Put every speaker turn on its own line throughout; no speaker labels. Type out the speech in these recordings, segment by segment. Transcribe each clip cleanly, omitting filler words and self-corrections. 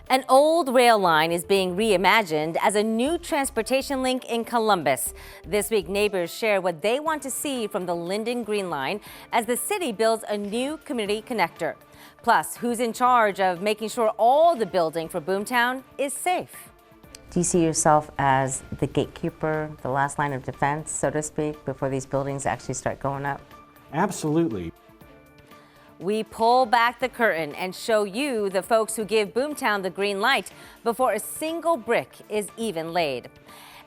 An old rail line is being reimagined as a new transportation link in Columbus. This week, neighbors share what they want to see from the Linden Green Line as the city builds a new community connector. Plus, who's in charge of making sure all the building for Boomtown is safe?
Do you see yourself as the gatekeeper, the last line of defense, so to speak, before these buildings actually start going up?
Absolutely.
We pull back the curtain and show you the folks who give Boomtown the green light before a single brick is even laid.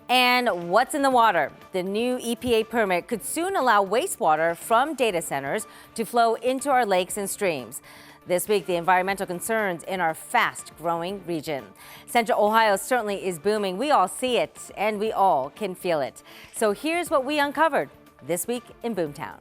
And what's in the water? The new EPA permit could soon allow wastewater from data centers to flow into our lakes and streams. This week, the environmental concerns in our fast-growing region. Central Ohio certainly is booming. We all see it, and we all can feel it. So here's what we uncovered this week in Boomtown.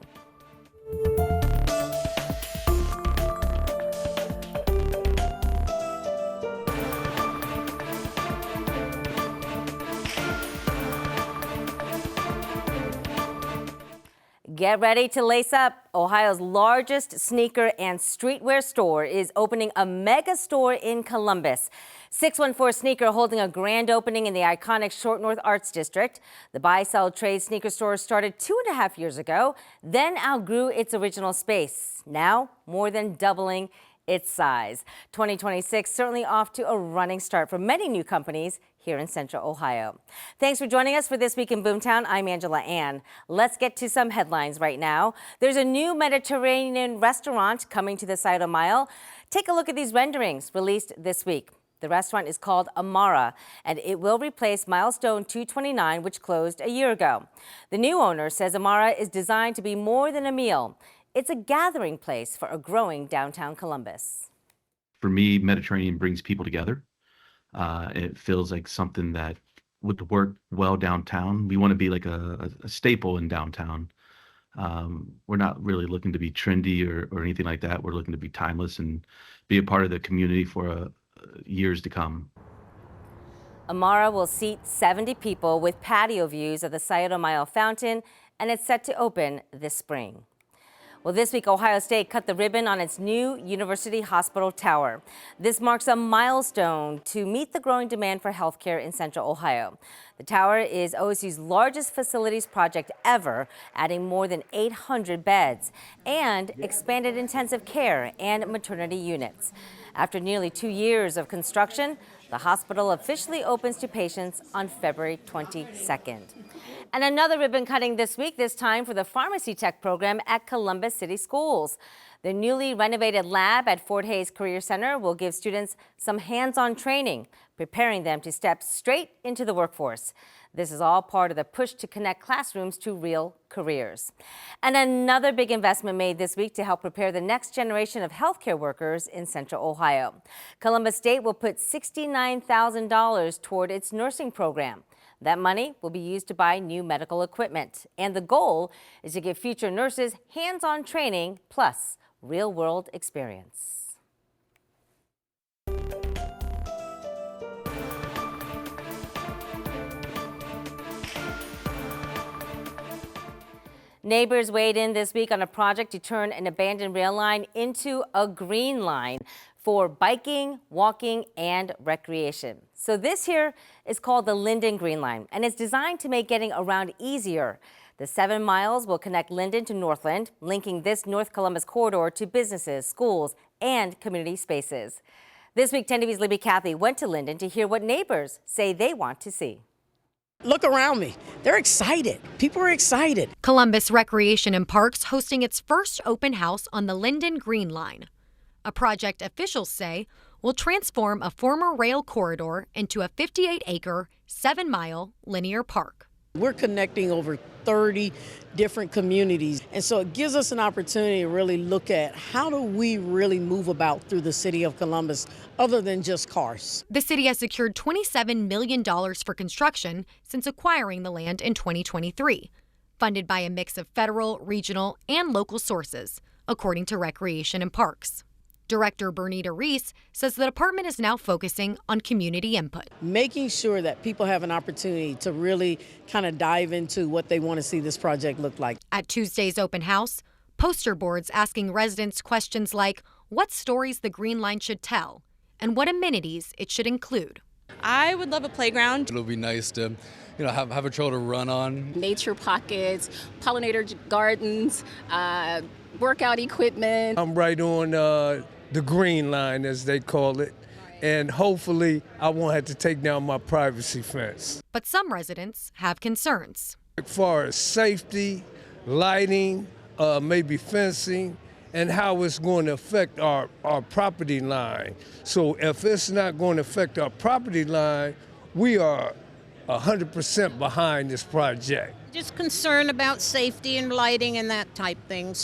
Get ready to lace up. Ohio's largest sneaker and streetwear store is opening a mega store in Columbus. 614 Sneaker holding a grand opening in the iconic Short North Arts District. The buy-sell trade sneaker store started 2.5 years ago, then outgrew its original space. Now, more than doubling its size. 2026 certainly off to a running start for many new companies here in Central Ohio. Thanks for joining us for This Week in Boomtown. I'm Angela Ann. Let's get to some headlines right now. There's a new Mediterranean restaurant coming to the Scioto Mile. Take a look at these renderings released this week. The restaurant is called Amara, and it will replace Milestone 229, which closed a year ago. The new owner says Amara is designed to be more than a meal. It's a gathering place for a growing downtown Columbus.
For me, Mediterranean brings people together. It feels like something that would work well downtown. We want to be like a staple in downtown. We're not really looking to be trendy or anything like that. We're looking to be timeless and be a part of the community for years to come.
Amara will seat 70 people with patio views of the Scioto Mile fountain, and it's set to open this spring. Well, this week, Ohio State cut the ribbon on its new University Hospital Tower. This marks a milestone to meet the growing demand for healthcare in Central Ohio. The tower is OSU's largest facilities project ever, adding more than 800 beds and expanded intensive care and maternity units. After nearly 2 years of construction, the hospital officially opens to patients on February 22nd. And another ribbon cutting this week, this time for the pharmacy tech program at Columbus City Schools. The newly renovated lab at Fort Hays Career Center will give students some hands-on training, preparing them to step straight into the workforce. This is all part of the push to connect classrooms to real careers. And another big investment made this week to help prepare the next generation of healthcare workers in Central Ohio. Columbus State will put $69,000 toward its nursing program. That money will be used to buy new medical equipment. And the goal is to give future nurses hands-on training plus real-world experience. Neighbors weighed in this week on a project to turn an abandoned rail line into a green line for biking, walking, and recreation. So this here is called the Linden Green Line, and it's designed to make getting around easier. The 7 miles will connect Linden to Northland, linking this North Columbus corridor to businesses, schools, and community spaces. This week, 10 TV's Libby Cathy went to Linden to hear what neighbors say they want to see.
Look around me. They're excited. People are excited.
Columbus Recreation and Parks hosting its first open house on the Linden Green Line, a project officials say will transform a former rail corridor into a 58-acre, 7-mile linear park.
We're connecting over 30 different communities, and so it gives us an opportunity to really look at how do we really move about through the city of Columbus other than just cars.
The city has secured $27 million for construction since acquiring the land in 2023, funded by a mix of federal, regional, and local sources, according to Recreation and Parks. Director Bernita Reese says the department is now focusing on community input.
Making sure that people have an opportunity to really kind of dive into what they want to see this project look like.
At Tuesday's open house, poster boards asking residents questions like what stories the Green Line should tell and what amenities it should include.
I would love a playground.
It'll be nice to, have a trail to run on.
Nature pockets, pollinator gardens, workout equipment.
I'm right on the Green Line, as they call it, and hopefully I won't have to take down my privacy fence.
But some residents have concerns.
As far as safety, lighting, maybe fencing, and how it's going to affect our property line. So if it's not going to affect our property line, we are 100% behind this project.
Just concerned about safety and lighting and that type thing.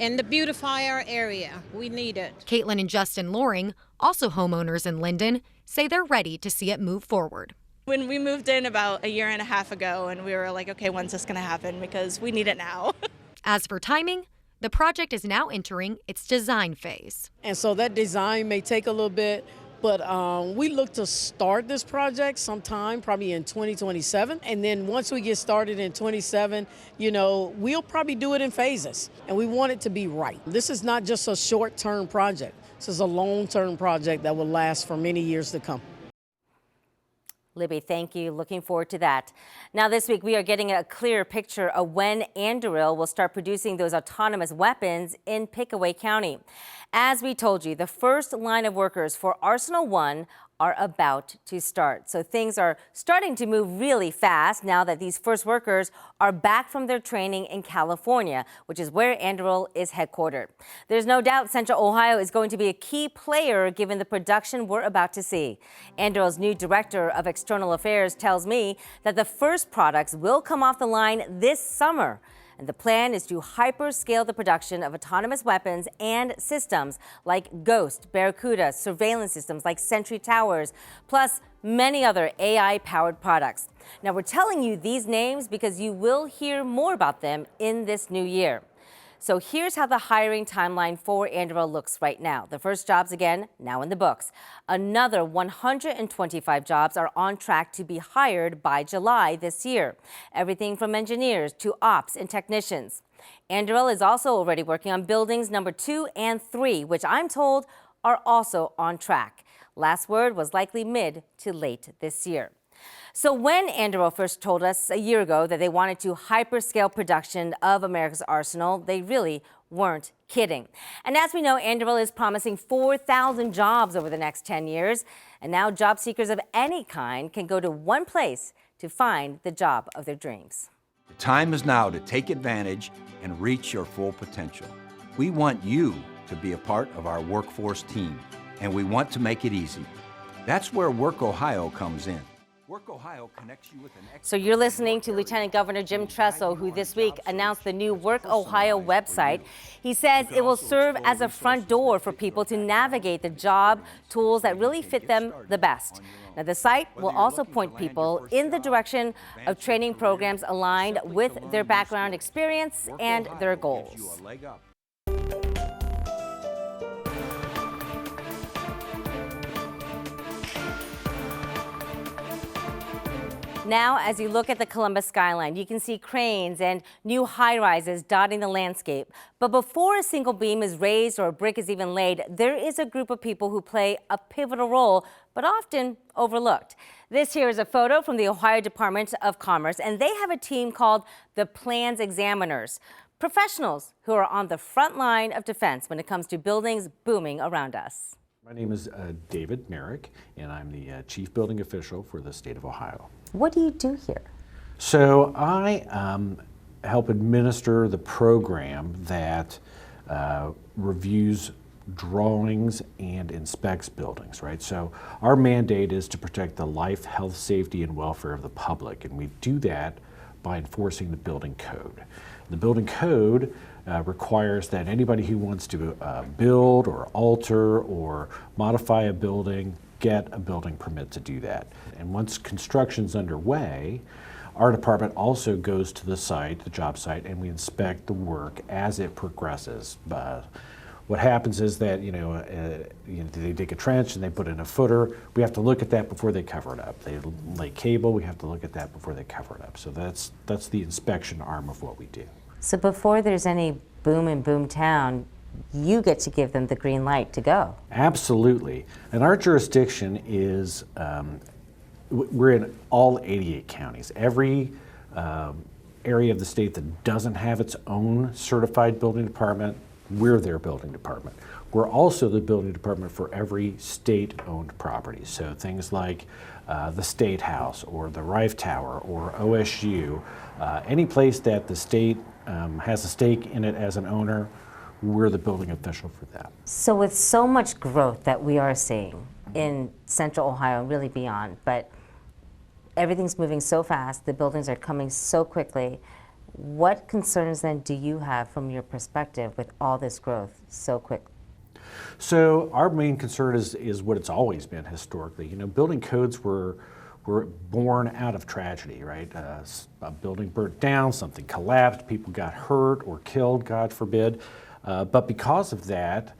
And to beautify our area, we need it.
Caitlin and Justin Loring, also homeowners in Linden, say they're ready to see it move forward.
When we moved in about a year and a half ago, and we were like, okay, when's this going to happen? Because we need it now.
As for timing, the project is now entering its design phase.
And so that design may take a little bit, but we look to start this project sometime, probably in 2027. And then once we get started in 27, we'll probably do it in phases. And we want it to be right. This is not just a short-term project. This is a long-term project that will last for many years to come.
Libby, thank you. Looking forward to that. Now this week, we are getting a clearer picture of when Anduril will start producing those autonomous weapons in Pickaway County. As we told you, the first line of workers for Arsenal 1 are about to start. So things are starting to move really fast now that these first workers are back from their training in California, which is where Anduril is headquartered. There's no doubt Central Ohio is going to be a key player given the production we're about to see. Anduril's new director of external affairs tells me that the first products will come off the line this summer. And the plan is to hyper-scale the production of autonomous weapons and systems like Ghost, Barracuda, surveillance systems like Sentry Towers, plus many other AI-powered products. Now, we're telling you these names because you will hear more about them in this new year. So here's how the hiring timeline for Anduril looks right now. The first jobs, again, now in the books. Another 125 jobs are on track to be hired by July this year. Everything from engineers to ops and technicians. Anduril is also already working on buildings number 2 and 3, which I'm told are also on track. Last word was likely mid to late this year. So when Anduril first told us a year ago that they wanted to hyperscale production of America's arsenal, they really weren't kidding. And as we know, Anduril is promising 4,000 jobs over the next 10 years. And now job seekers of any kind can go to one place to find the job of their dreams.
The time is now to take advantage and reach your full potential. We want you to be a part of our workforce team, and we want to make it easy. That's where Work Ohio comes in. Work Ohio connects you with an
So you're listening to Lieutenant Governor Jim Tressel, who this week announced the new Work Ohio website. He says it will serve as a front door for people to navigate the job tools that really fit them the best. Now, the site will also point people in the direction of training programs aligned with their background experience and their goals. Now, as you look at the Columbus skyline, you can see cranes and new high-rises dotting the landscape. But before a single beam is raised or a brick is even laid, there is a group of people who play a pivotal role, but often overlooked. This here is a photo from the Ohio Department of Commerce, and they have a team called the Plans Examiners, professionals who are on the front line of defense when it comes to buildings booming around us.
My name is David Merrick, and I'm the Chief Building Official for the state of Ohio.
What do you do here?
So I help administer the program that reviews drawings and inspects buildings, right? So our mandate is to protect the life, health, safety, and welfare of the public, and we do that by enforcing the building code. The building code requires that anybody who wants to build or alter or modify a building get a building permit to do that. And once construction's underway, our department also goes to the site, the job site, and we inspect the work as it progresses. What happens is that they dig a trench and they put in a footer. We have to look at that before they cover it up. They lay cable. We have to look at that before they cover it up. So that's the inspection arm of what we do.
So before there's any boom in boomtown, you get to give them the green light to go.
Absolutely. And our jurisdiction is, we're in all 88 counties. Every area of the state that doesn't have its own certified building department, we're their building department. We're also the building department for every state-owned property. So things like the State House or the Rife Tower or OSU, any place that the state has a stake in it as an owner, we're the building official for that.
So with so much growth that we are seeing in Central Ohio and really beyond, but everything's moving so fast, the buildings are coming so quickly, what concerns then do you have from your perspective with all this growth so quick?
So our main concern is what it's always been historically. You know, building codes were born out of tragedy, right? A building burnt down, something collapsed, people got hurt or killed, God forbid. But because of that,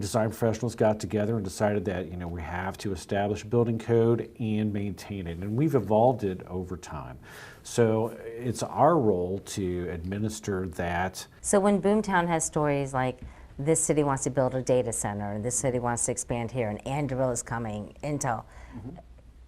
design professionals got together and decided that, you know, we have to establish a building code and maintain it. And we've evolved it over time. So it's our role to administer that.
So when Boomtown has stories like this city wants to build a data center, and this city wants to expand here, and Andrew is coming, Intel,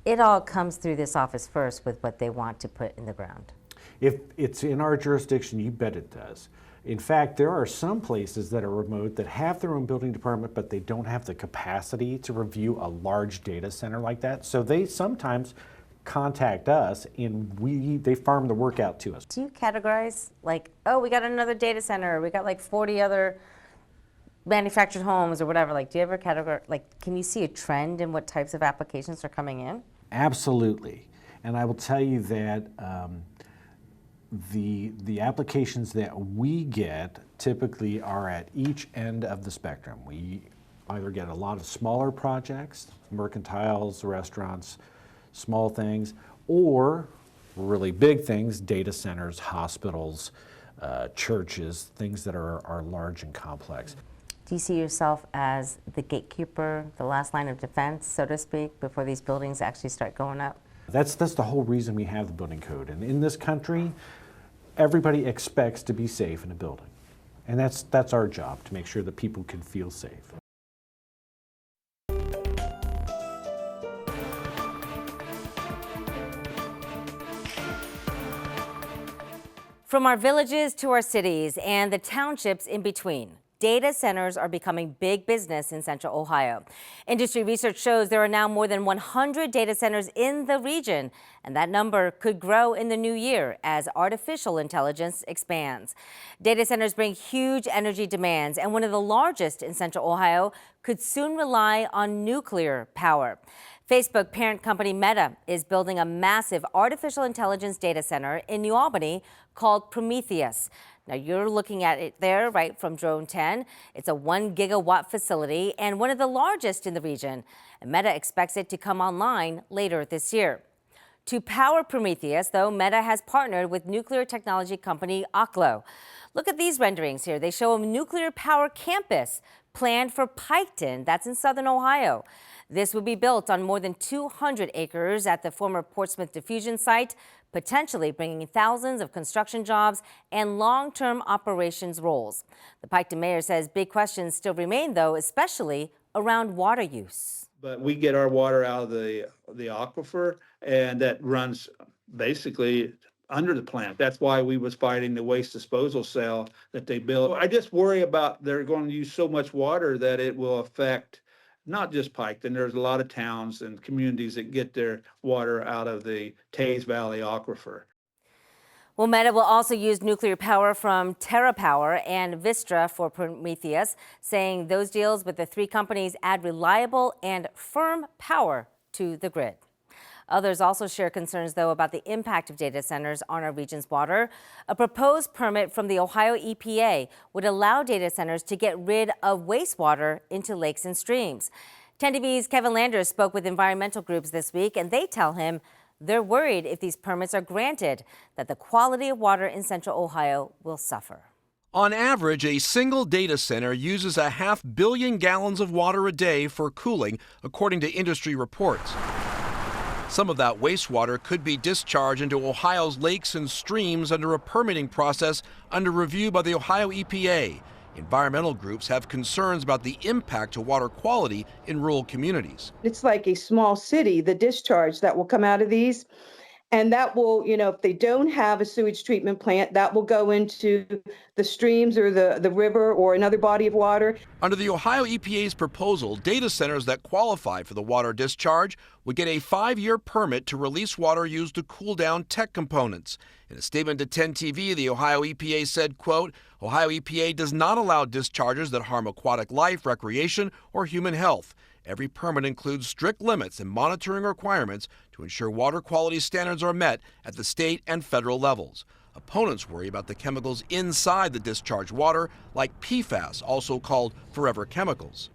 it all comes through this office first with what they want to put in the ground.
If it's in our jurisdiction, you bet it does. In fact, there are some places that are remote that have their own building department, but they don't have the capacity to review a large data center like that. So they sometimes contact us and they farm the work out to us.
Do you categorize like, oh, we got another data center, we got like 40 other manufactured homes or whatever? Like, do you ever categorize, like, can you see a trend in what types of applications are coming in?
Absolutely. And I will tell you that the applications that we get typically are at each end of the spectrum. We either get a lot of smaller projects, mercantiles, restaurants, small things, or really big things, data centers, hospitals, churches, things that are large and complex.
Do you see yourself as the gatekeeper, the last line of defense, so to speak, before these buildings actually start going up?
That's the whole reason we have the building code. And in this country, everybody expects to be safe in a building. And that's our job, to make sure that people can feel safe.
From our villages to our cities and the townships in between, data centers are becoming big business in Central Ohio. Industry research shows there are now more than 100 data centers in the region, and that number could grow in the new year as artificial intelligence expands. Data centers bring huge energy demands, and one of the largest in Central Ohio could soon rely on nuclear power. Facebook parent company Meta is building a massive artificial intelligence data center in New Albany called Prometheus. Now you're looking at it there, right, from Drone 10. It's a 1 gigawatt facility and one of the largest in the region. And Meta expects it to come online later this year. To power Prometheus, though, Meta has partnered with nuclear technology company Oklo. Look at these renderings here. They show a nuclear power campus planned for Piketon, that's in southern Ohio. This would be built on more than 200 acres at the former Portsmouth diffusion site, potentially bringing thousands of construction jobs and long-term operations roles. The Piketon mayor says big questions still remain, though, especially around water use.
But we get our water out of the aquifer, and that runs basically under the plant. That's why we was fighting the waste disposal cell that they built. I just worry about they're going to use so much water that it will affect not just Piketon. There's a lot of towns and communities that get their water out of the Taze Valley aquifer.
Well, Meta will also use nuclear power from TerraPower and Vistra for Prometheus, saying those deals with the three companies add reliable and firm power to the grid. Others also share concerns, though, about the impact of data centers on our region's water. A proposed permit from the Ohio EPA would allow data centers to get rid of wastewater into lakes and streams. 10 TV's Kevin Landers spoke with environmental groups this week, and they tell him they're worried if these permits are granted that the quality of water in Central Ohio will suffer.
On average, a single data center uses 500 million gallons of water a day for cooling, according to industry reports. Some of that wastewater could be discharged into Ohio's lakes and streams under a permitting process under review by the Ohio EPA. Environmental groups have concerns about the impact to water quality in rural communities.
It's like a small city, the discharge that will come out of these. And that will, if they don't have a sewage treatment plant, that will go into the streams or the river or another body of water.
Under the Ohio EPA's proposal, data centers that qualify for the water discharge would get a 5-year permit to release water used to cool down tech components. In a statement to 10 TV, the Ohio EPA said, quote, Ohio EPA does not allow discharges that harm aquatic life, recreation, or human health. Every permit includes strict limits and monitoring requirements to ensure water quality standards are met at the state and federal levels. Opponents worry about the chemicals inside the discharged water, like PFAS, also called forever chemicals.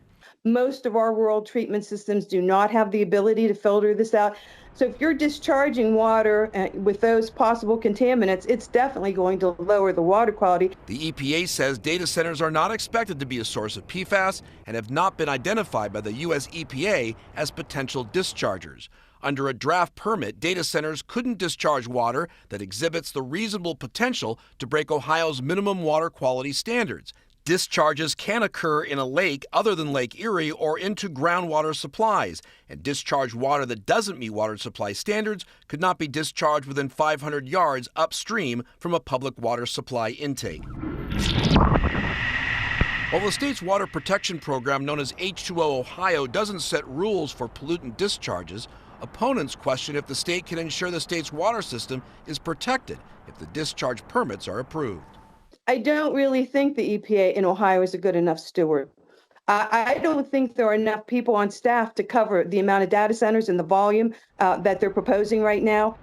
Most of our rural treatment systems do not have the ability to filter this out. So if you're discharging water with those possible contaminants, it's definitely going to lower the water quality.
The EPA says data centers are not expected to be a source of PFAS and have not been identified by the U.S. EPA as potential dischargers. Under a draft permit, data centers couldn't discharge water that exhibits the reasonable potential to break Ohio's minimum water quality standards. Discharges can occur in a lake other than Lake Erie or into groundwater supplies, and discharged water that doesn't meet water supply standards could not be discharged within 500 yards upstream from a public water supply intake. While the state's water protection program, known as H2O Ohio, doesn't set rules for pollutant discharges, opponents question if the state can ensure the state's water system is protected if the discharge permits are approved.
I don't really think the EPA in Ohio is a good enough steward. I don't think there are enough people on staff to cover the amount of data centers and the volume that they're proposing right now.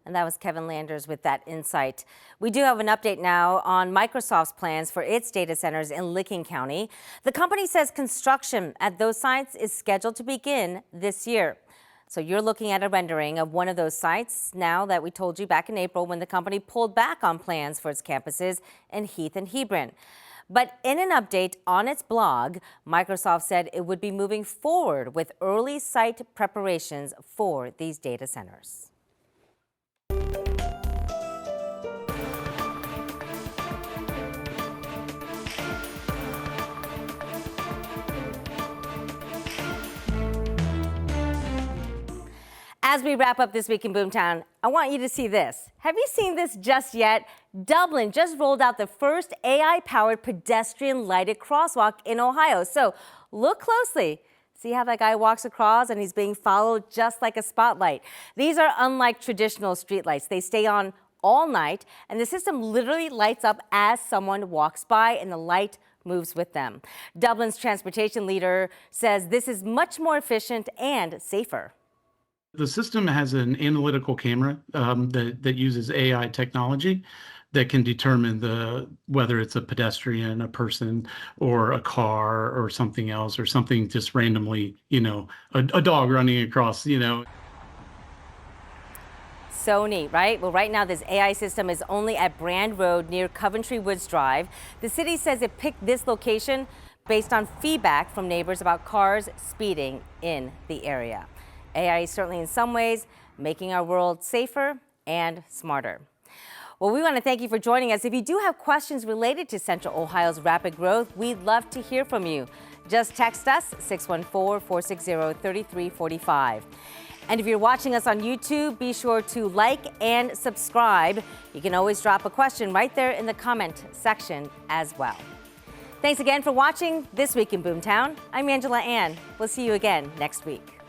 And that was Kevin Landers with that insight. We do have an update now on Microsoft's plans for its data centers in Licking County. The company says construction at those sites is scheduled to begin this year. So you're looking at a rendering of one of those sites now that we told you back in April when the company pulled back on plans for its campuses in Heath and Hebron. But in an update on its blog, Microsoft said it would be moving forward with early site preparations for these data centers. As we wrap up this week in Boomtown, I want you to see this. Have you seen this just yet? Dublin just rolled out the first AI-powered pedestrian lighted crosswalk in Ohio. So look closely. See how that guy walks across and he's being followed just like a spotlight. These are unlike traditional streetlights. They stay on all night, and the system literally lights up as someone walks by, and the light moves with them. Dublin's transportation leader says this is much more efficient and safer.
The system has an analytical camera that uses AI technology that can determine whether it's a pedestrian, a person, or a car, or something else, or something just randomly, a dog running across,
So neat, right? Well, right now this AI system is only at Brand Road near Coventry Woods Drive. The city says it picked this location based on feedback from neighbors about cars speeding in the area. AI is certainly in some ways making our world safer and smarter. Well, we want to thank you for joining us. If you do have questions related to Central Ohio's rapid growth, we'd love to hear from you. Just text us 614-460-3345. And if you're watching us on YouTube, be sure to like and subscribe. You can always drop a question right there in the comment section as well. Thanks again for watching This Week in Boomtown. I'm Angela Ann. We'll see you again next week.